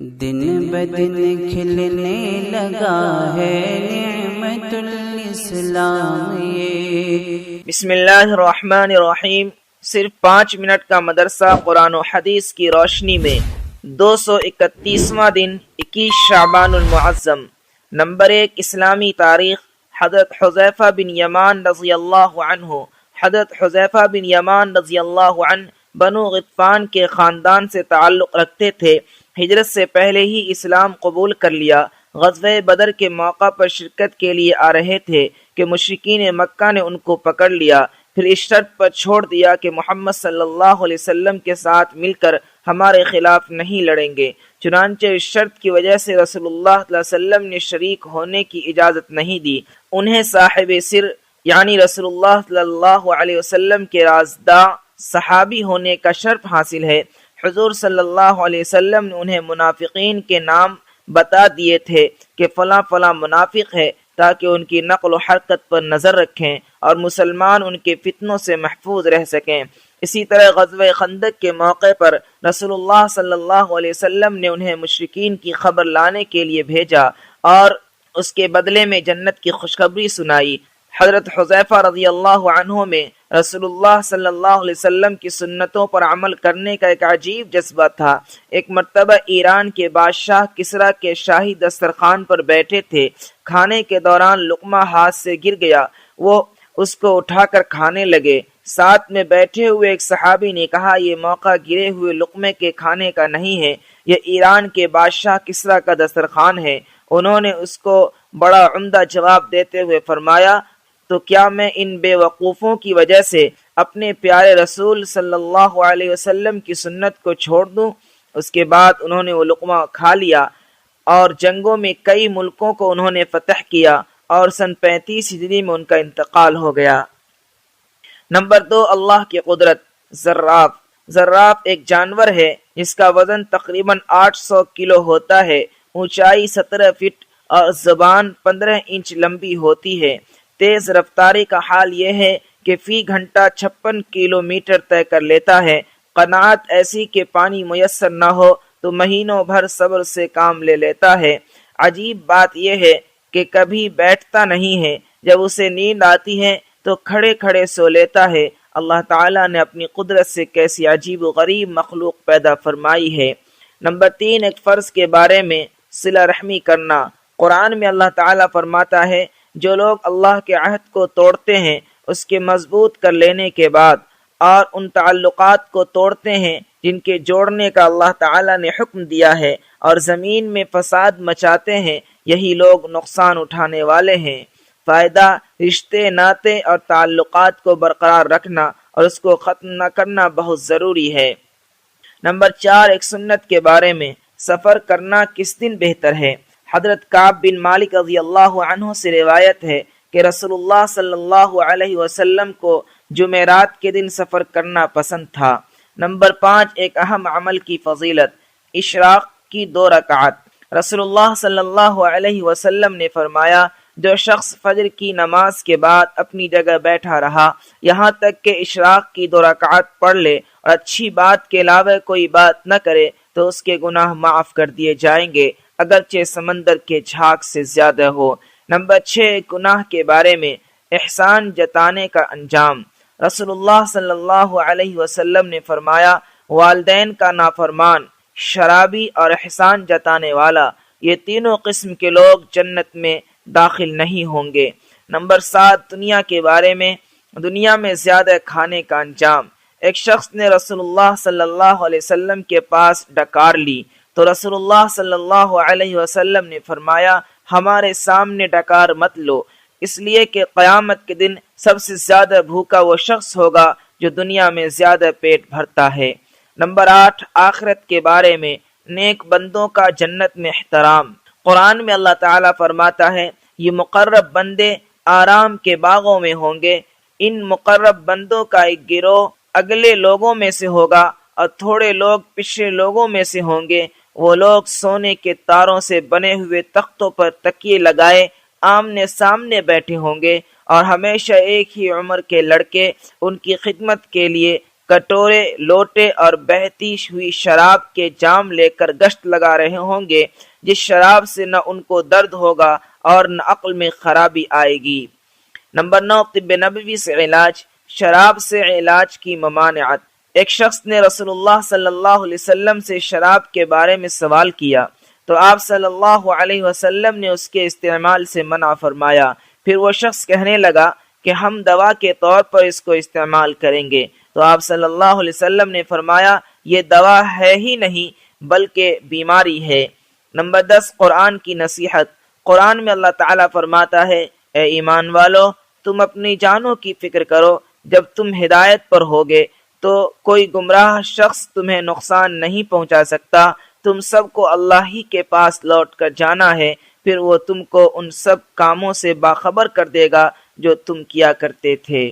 دن بدن کھلنے لگا ہے نعمت الاسلام یہ۔ بسم اللہ الرحمن الرحیم۔ صرف 5 منٹ کا مدرسہ قرآن و حدیث کی روشنی میں 231واں دن 21 شعبان المعظم۔ نمبر 1، اسلامی تاریخ۔ حضرت حذیفہ بن یمان رضی اللہ عنہ۔ حضرت حذیفہ بن یمان رضی اللہ عنہ بنو غطفان کے خاندان سے تعلق رکھتے تھے۔ ہجرت سے پہلے ہی اسلام قبول کر لیا۔ غزوہ بدر کے موقع پر شرکت کے لیے آ رہے تھے کہ مشرکین مکہ نے ان کو پکڑ لیا، پھر اس شرط پر چھوڑ دیا کہ محمد صلی اللہ علیہ وسلم کے ساتھ مل کر ہمارے خلاف نہیں لڑیں گے۔ چنانچہ اس شرط کی وجہ سے رسول اللہ صلی اللہ علیہ وسلم نے شریک ہونے کی اجازت نہیں دی۔ انہیں صاحب سر یعنی رسول اللہ صلی اللہ علیہ وسلم کے رازداں صحابی ہونے کا شرف حاصل ہے۔ حضور صلی اللہ علیہ وسلم نے انہیں منافقین کے نام بتا دیے تھے کہ فلاں فلاں منافق ہے، تاکہ ان کی نقل و حرکت پر نظر رکھیں اور مسلمان ان کے فتنوں سے محفوظ رہ سکیں۔ اسی طرح غزوہ خندق کے موقع پر رسول اللہ صلی اللہ علیہ وسلم نے انہیں مشرکین کی خبر لانے کے لیے بھیجا اور اس کے بدلے میں جنت کی خوشخبری سنائی۔ حضرت حذیفہ رضی اللہ عنہ میں رسول اللہ صلی اللہ علیہ وسلم کی سنتوں پر عمل کرنے کا ایک عجیب جذبہ تھا۔ ایک مرتبہ ایران کے بادشاہ کسریٰ کے شاہی دسترخوان پر بیٹھے تھے۔ کھانے کے دوران لقمہ ہاتھ سے گر گیا، وہ اس کو اٹھا کر کھانے لگے۔ ساتھ میں بیٹھے ہوئے ایک صحابی نے کہا، یہ موقع گرے ہوئے لقمے کے کھانے کا نہیں ہے، یہ ایران کے بادشاہ کسریٰ کا دسترخوان ہے۔ انہوں نے اس کو بڑا عمدہ جواب دیتے ہوئے فرمایا، تو کیا میں ان بے وقوفوں کی وجہ سے اپنے پیارے رسول صلی اللہ علیہ وسلم کی سنت کو چھوڑ دوں؟ اس کے بعد انہوں نے وہ لقمہ کھا لیا اور جنگوں میں کئی ملکوں کو انہوں نے فتح کیا اور سن 35 ہجری میں ان کا انتقال ہو گیا۔ نمبر 2، اللہ کی قدرت۔ زراف۔ زراف ایک جانور ہے جس کا وزن تقریباً 800 کلو ہوتا ہے، اونچائی 17 فٹ اور زبان 15 انچ لمبی ہوتی ہے۔ تیز رفتاری کا حال یہ ہے کہ فی گھنٹہ 56 کلومیٹر طے کر لیتا ہے۔ قناعت ایسی کہ پانی میسر نہ ہو تو مہینوں بھر صبر سے کام لے لیتا ہے۔ عجیب بات یہ ہے کہ کبھی بیٹھتا نہیں ہے، جب اسے نیند آتی ہے تو کھڑے کھڑے سو لیتا ہے۔ اللہ تعالیٰ نے اپنی قدرت سے کیسی عجیب و غریب مخلوق پیدا فرمائی ہے۔ نمبر 3، ایک فرض کے بارے میں صلہ رحمی کرنا۔ قرآن میں اللہ تعالیٰ فرماتا ہے، جو لوگ اللہ کے عہد کو توڑتے ہیں اس کے مضبوط کر لینے کے بعد اور ان تعلقات کو توڑتے ہیں جن کے جوڑنے کا اللہ تعالیٰ نے حکم دیا ہے اور زمین میں فساد مچاتے ہیں، یہی لوگ نقصان اٹھانے والے ہیں۔ فائدہ، رشتے ناطے اور تعلقات کو برقرار رکھنا اور اس کو ختم نہ کرنا بہت ضروری ہے۔ نمبر 4، ایک سنت کے بارے میں سفر کرنا کس دن بہتر ہے۔ حضرت کعب بن مالک رضی اللہ عنہ سے روایت ہے کہ رسول اللہ صلی اللہ علیہ وسلم کو جمعرات کے دن سفر کرنا پسند تھا۔ نمبر 5، ایک اہم عمل کی فضیلت۔ اشراق کی 2 رکعت۔ رسول اللہ صلی اللہ علیہ وسلم نے فرمایا، جو شخص فجر کی نماز کے بعد اپنی جگہ بیٹھا رہا یہاں تک کہ اشراق کی 2 رکعت پڑھ لے اور اچھی بات کے علاوہ کوئی بات نہ کرے تو اس کے گناہ معاف کر دیے جائیں گے، اگرچہ سمندر کے جھاگ سے زیادہ ہو۔ نمبر 6، گناہ کے بارے میں احسان جتانے کا انجام۔ رسول اللہ صلی اللہ علیہ وسلم نے فرمایا، والدین کا نافرمان، شرابی اور احسان جتانے والا، یہ تینوں قسم کے لوگ جنت میں داخل نہیں ہوں گے۔ نمبر 7، دنیا کے بارے میں دنیا میں زیادہ کھانے کا انجام۔ ایک شخص نے رسول اللہ صلی اللہ علیہ وسلم کے پاس ڈکار لی تو رسول اللہ صلی اللہ علیہ وسلم نے فرمایا، ہمارے سامنے ڈکار مت لو، اس لیے کہ قیامت کے دن سب سے زیادہ بھوکا وہ شخص ہوگا جو دنیا میں زیادہ پیٹ بھرتا ہے۔ نمبر 8، آخرت کے بارے میں نیک بندوں کا جنت میں احترام۔ قرآن میں اللہ تعالیٰ فرماتا ہے، یہ مقرب بندے آرام کے باغوں میں ہوں گے۔ ان مقرب بندوں کا ایک گروہ اگلے لوگوں میں سے ہوگا اور تھوڑے لوگ پچھلے لوگوں میں سے ہوں گے۔ وہ لوگ سونے کے تاروں سے بنے ہوئے تختوں پر تکیے لگائے آمنے سامنے بیٹھے ہوں گے اور ہمیشہ ایک ہی عمر کے لڑکے ان کی خدمت کے لیے کٹورے، لوٹے اور بہتی ہوئی شراب کے جام لے کر گشت لگا رہے ہوں گے، جس شراب سے نہ ان کو درد ہوگا اور نہ عقل میں خرابی آئے گی۔ نمبر 9، طب نبوی سے علاج، شراب سے علاج کی ممانعت۔ ایک شخص نے رسول اللہ صلی اللہ علیہ وسلم سے شراب کے بارے میں سوال کیا تو آپ صلی اللہ علیہ وسلم نے اس کے استعمال سے منع فرمایا۔ پھر وہ شخص کہنے لگا کہ ہم دوا کے طور پر اس کو استعمال کریں گے، تو آپ صلی اللہ علیہ وسلم نے فرمایا یہ دوا ہے ہی نہیں بلکہ بیماری ہے۔ نمبر 10، قرآن کی نصیحت۔ قرآن میں اللہ تعالیٰ فرماتا ہے، اے ایمان والو تم اپنی جانوں کی فکر کرو، جب تم ہدایت پر ہوگے تو کوئی گمراہ شخص تمہیں نقصان نہیں پہنچا سکتا، تم سب کو اللہ ہی کے پاس لوٹ کر جانا ہے، پھر وہ تم کو ان سب کاموں سے باخبر کر دے گا جو تم کیا کرتے تھے۔